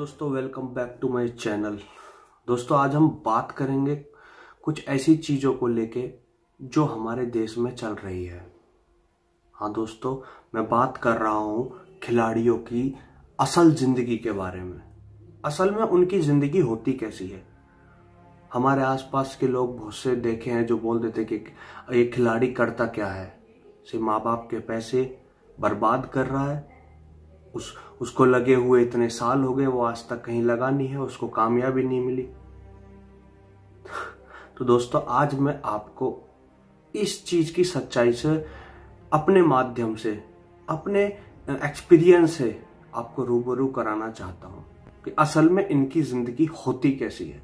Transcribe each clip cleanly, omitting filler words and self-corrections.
दोस्तों, welcome back to my channel. दोस्तों, आज हम बात करेंगे कुछ ऐसी चीज़ों को लेके जो हमारे देश में चल रही है। हाँ दोस्तों, मैं बात कर रहा हूँ खिलाड़ियों की असल ज़िंदगी के बारे में। असल में उनकी ज़िंदगी होती कैसी है। हमारे आसपास के लोग बहुत से देखे हैं जो बोल देते कि ये खिलाड़ी करता क्या है, सिर्फ माँ बाप के पैसे बर्बाद कर रहा है, उसको लगे हुए इतने साल हो गए, वो आज तक कहीं लगा नहीं है, उसको कामयाबी नहीं मिली। तो दोस्तों, आज मैं आपको इस चीज की सच्चाई से अपने माध्यम से, अपने एक्सपीरियंस से आपको रूबरू कराना चाहता हूं कि असल में इनकी जिंदगी होती कैसी है।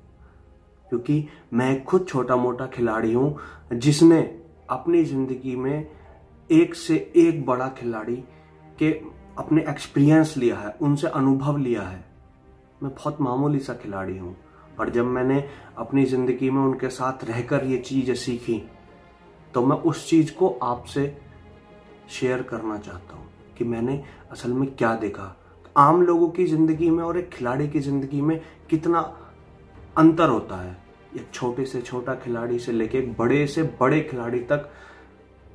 क्योंकि मैं खुद छोटा मोटा खिलाड़ी हूं जिसने अपनी जिंदगी में एक से एक बड़ा खिलाड़ी के अपने एक्सपीरियंस लिया है, उनसे अनुभव लिया है। मैं बहुत मामूली सा खिलाड़ी हूं, पर जब मैंने अपनी जिंदगी में उनके साथ रहकर ये चीजें सीखी तो मैं उस चीज को आपसे शेयर करना चाहता हूं कि मैंने असल में क्या देखा। आम लोगों की जिंदगी में और एक खिलाड़ी की जिंदगी में कितना अंतर होता है। एक छोटे से छोटा खिलाड़ी से लेके एक बड़े से बड़े खिलाड़ी तक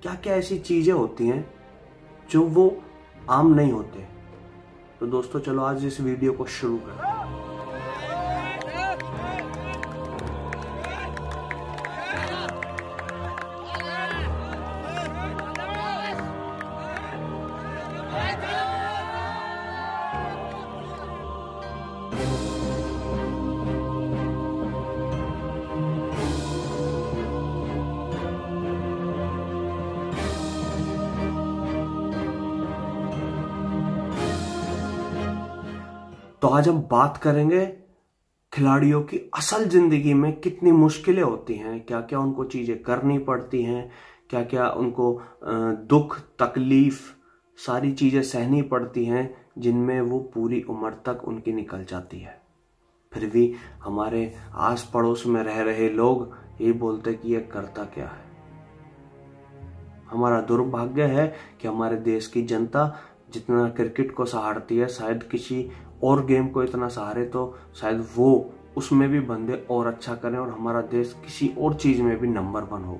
क्या क्या ऐसी चीजें होती हैं जो वो आम नहीं होते। तो दोस्तों, चलो आज इस वीडियो को शुरू करते हैं। तो आज हम बात करेंगे खिलाड़ियों की असल जिंदगी में कितनी मुश्किलें होती हैं, क्या क्या उनको चीजें करनी पड़ती हैं, क्या क्या उनको दुख तकलीफ सारी चीजें सहनी पड़ती हैं जिनमें वो पूरी उम्र तक उनकी निकल जाती है। फिर भी हमारे आस पड़ोस में रह रहे लोग ये बोलते कि ये करता क्या है। हमारा दुर्भाग्य है कि हमारे देश की जनता जितना क्रिकेट को सहारती है, शायद किसी और गेम को इतना सहारे तो शायद वो उसमें भी बंदे और अच्छा करें और हमारा देश किसी और चीज में भी नंबर 1 हो।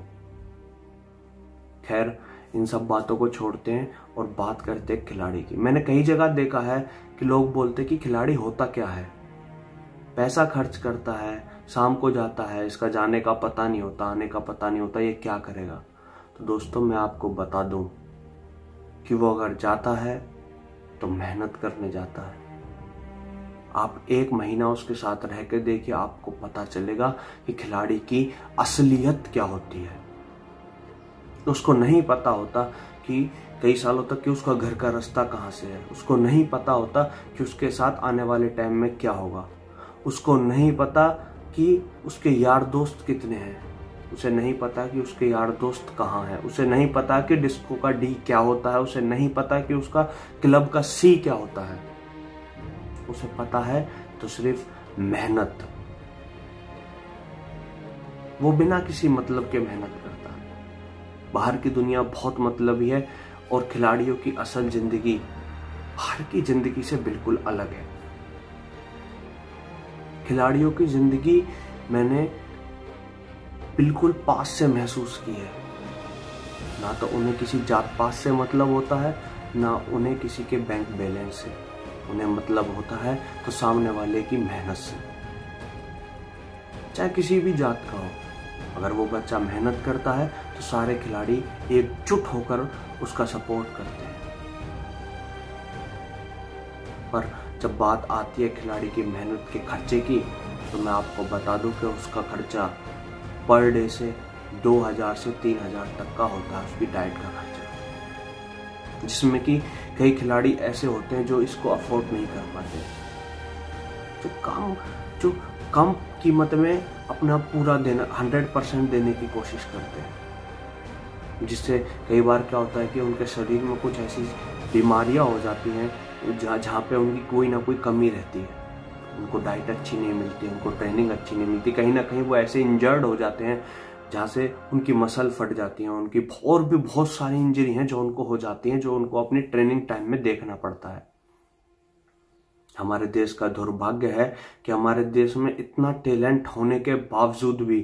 खैर, इन सब बातों को छोड़ते हैं और बात करते हैं खिलाड़ी की। मैंने कई जगह देखा है कि लोग बोलते कि खिलाड़ी होता क्या है, पैसा खर्च करता है, शाम को जाता है, इसका जाने का पता नहीं होता, आने का पता नहीं होता, ये क्या करेगा। तो दोस्तों, मैं आपको बता दूं कि वो अगर जाता है तो मेहनत करने जाता है। आप 1 महीना उसके साथ रह के देखिए, आपको पता चलेगा कि खिलाड़ी की असलियत क्या होती है। उसको नहीं पता होता कि कई सालों तक कि उसका घर का रास्ता कहाँ से है, उसको नहीं पता होता कि उसके साथ आने वाले टाइम में क्या होगा, उसको नहीं पता कि उसके यार दोस्त कितने हैं, उसे नहीं पता कि उसके यार दोस्त कहाँ हैं, उसे नहीं पता कि डिस्को का डी क्या होता है, उसे नहीं पता कि उसका क्लब का सी क्या होता है। उसे पता है तो सिर्फ मेहनत। वो बिना किसी मतलब के मेहनत करता है। बाहर की दुनिया बहुत मतलबी है और खिलाड़ियों की असल जिंदगी बाहर की जिंदगी से बिल्कुल अलग है। खिलाड़ियों की जिंदगी मैंने बिल्कुल पास से महसूस की है। ना तो उन्हें किसी जात पात से मतलब होता है, ना उन्हें किसी के बैंक बैलेंस से। उन्हें मतलब होता है तो सामने वाले की मेहनत से, चाहे किसी भी जात का हो। अगर वो बच्चा मेहनत करता है तो सारे खिलाड़ी एकजुट होकर उसका सपोर्ट करते हैं। पर जब बात आती है खिलाड़ी की मेहनत के खर्चे की, तो मैं आपको बता दूं कि उसका खर्चा पर डे से 2000 से 3000 तक का होता है, उसकी डाइट का खर्चा, जिसमें कि कई खिलाड़ी ऐसे होते हैं जो इसको अफोर्ड नहीं कर पाते, जो कम कीमत में अपना पूरा देना 100% देने की कोशिश करते हैं। जिससे कई बार क्या होता है कि उनके शरीर में कुछ ऐसी बीमारियां हो जाती हैं जहाँ पे उनकी कोई ना कोई कमी रहती है। उनको डाइट अच्छी नहीं मिलती, उनको ट्रेनिंग अच्छी नहीं मिलती, कहीं ना कहीं वो ऐसे इंजर्ड हो जाते हैं जहाँ से उनकी मसल फट जाती हैं, उनकी और भी बहुत सारी इंजरी हैं जो उनको हो जाती हैं, जो उनको अपनी ट्रेनिंग टाइम में देखना पड़ता है। हमारे देश का दुर्भाग्य है कि हमारे देश में इतना टैलेंट होने के बावजूद भी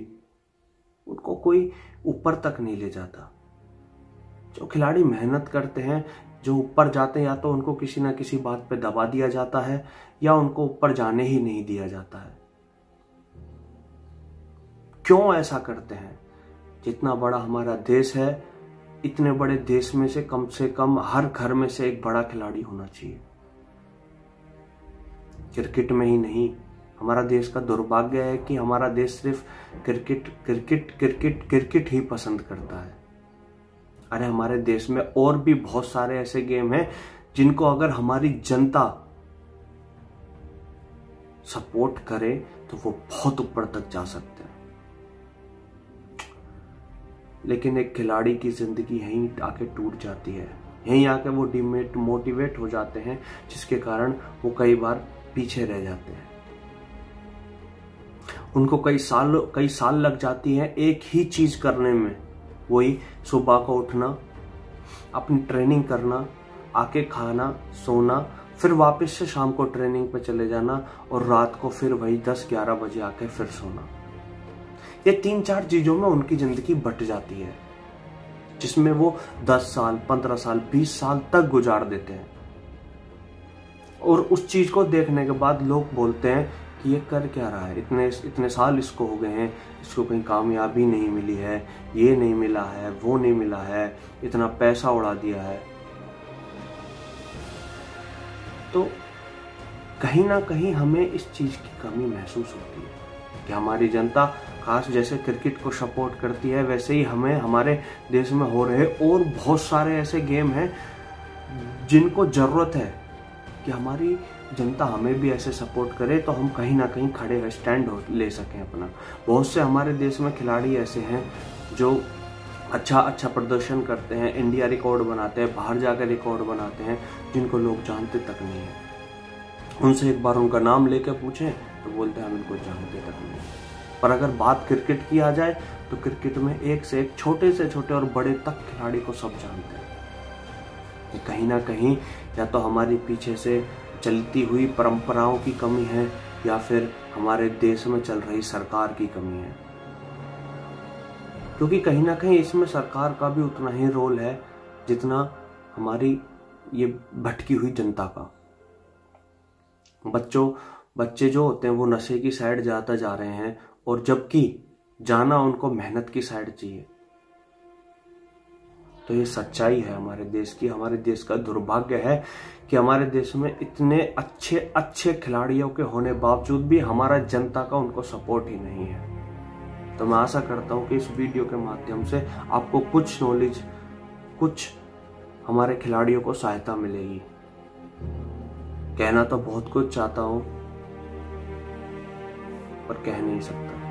उनको कोई ऊपर तक नहीं ले जाता। जो खिलाड़ी मेहनत करते हैं, जो ऊपर जाते हैं, या तो उनको किसी ना किसी बात पे दबा दिया जाता है या उनको ऊपर जाने ही नहीं दिया जाता है। क्यों ऐसा करते हैं? जितना बड़ा हमारा देश है, इतने बड़े देश में से कम हर घर में से एक बड़ा खिलाड़ी होना चाहिए। क्रिकेट में ही नहीं, हमारा देश का दुर्भाग्य है कि हमारा देश सिर्फ क्रिकेट क्रिकेट क्रिकेट क्रिकेट ही पसंद करता है। अरे हमारे देश में और भी बहुत सारे ऐसे गेम हैं जिनको अगर हमारी जनता सपोर्ट करे तो वो बहुत ऊपर तक जा सकते हैं। लेकिन एक खिलाड़ी की जिंदगी यहीं आके टूट जाती है, यहीं आके वो डिमोटिवेट हो जाते हैं, जिसके कारण वो कई बार पीछे रह जाते हैं। उनको कई साल लग जाती है एक ही चीज करने में, वही सुबह को उठना, अपनी ट्रेनिंग करना, आके खाना, सोना, फिर वापस से शाम को ट्रेनिंग पे चले जाना और रात को फिर वही 10-11 बजे आके फिर सोना। ये 3-4 चीजों में उनकी जिंदगी बट जाती है, जिसमें वो 10 साल, 15 साल, 20 साल तक गुजार देते हैं। और उस चीज को देखने के बाद लोग बोलते हैं कि ये कर क्या रहा है, इतने साल इसको हो गए हैं, इसको कहीं कामयाबी नहीं मिली है, ये नहीं मिला है, वो नहीं मिला है, इतना पैसा उड़ा दिया है। तो कहीं ना कहीं हमें इस चीज की कमी महसूस होती है कि हमारी जनता खास जैसे क्रिकेट को सपोर्ट करती है, वैसे ही हमें हमारे देश में हो रहे और बहुत सारे ऐसे गेम हैं जिनको जरूरत है कि हमारी जनता हमें भी ऐसे सपोर्ट करे, तो हम कहीं ना कहीं खड़े स्टैंड ले सकें अपना। बहुत से हमारे देश में खिलाड़ी ऐसे हैं जो अच्छा प्रदर्शन करते हैं, इंडिया रिकॉर्ड बनाते हैं, बाहर जाकर रिकॉर्ड बनाते हैं, जिनको लोग जानते तक नहीं है। उनसे एक बार उनका नाम लेकर पूछें तो बोलते हैं हम इनको जानते तक नहीं। पर अगर बात क्रिकेट की आ जाए तो क्रिकेट में एक से एक छोटे से छोटे और बड़े तक खिलाड़ी को सब जानते हैं। कहीं ना कहीं या तो हमारी पीछे से चलती हुई परंपराओं की कमी है या फिर हमारे देश में चल रही सरकार की कमी है, क्योंकि कहीं ना कहीं इसमें सरकार का भी उतना ही रोल है जितना हमारी ये भटकी हुई जनता का। बच्चे जो होते हैं वो नशे की साइड जाता जा रहे हैं, और जबकि जाना उनको मेहनत की साइड चाहिए। तो ये सच्चाई है हमारे देश की, हमारे देश का दुर्भाग्य है कि हमारे देश में इतने अच्छे खिलाड़ियों के होने बावजूद भी हमारा जनता का उनको सपोर्ट ही नहीं है। तो मैं आशा करता हूं कि इस वीडियो के माध्यम से आपको कुछ नॉलेज, कुछ हमारे खिलाड़ियों को सहायता मिलेगी। कहना तो बहुत कुछ चाहता हूं पर कह नहीं सकता।